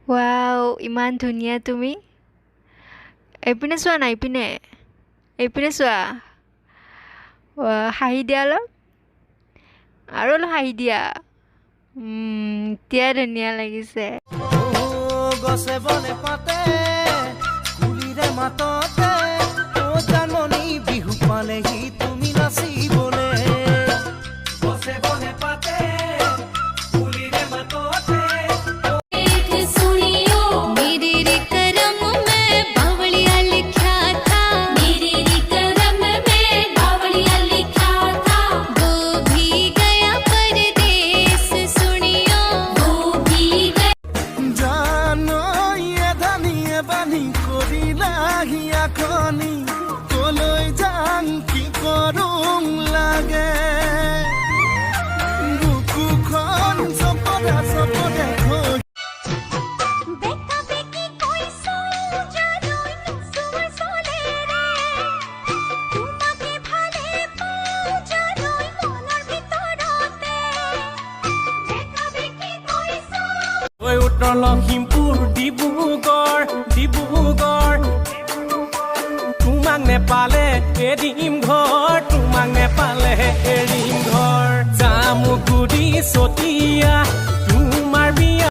wow ইমান ধুনীয়া তুমি এইপিনে চোৱা না এইপিনে চোৱা হাঁহি দিয়া অলপ আৰু অলপ হাঁহি দিয়া এতিয়া ধুনীয়া লাগিছে গছে বনে পাতে কুলিৰে মাততে ও জাননী বিহু পালেহি তুমি নাচিবলে গছে বনে পাতে কুলিৰে মাততে सुनियो मेरे रे करम में बावलिया लिखा था मेरे रे करम में बावलिया लिखा था वो भी गया परदेस सुनियो वो भी गया জানো এধানিয়ে বানি কৰিলাহি আখনি কলৈ যাম কি কৰোং লাগে বুকুখন চপদা চপদা হৈ बेका बेकी कोई सोई जादोई सुवर सोले रे तुम्हाके भाले पाऊ जादोई मोनर ভিতৰতে बेका बेकी कोई सोई উত্তৰ লখিমপুৰ ডিব্ৰুগড় তোমাক নেপালে এৰিম ঘৰ জামুগুৰি চতিয়া তোমাৰ বিয়া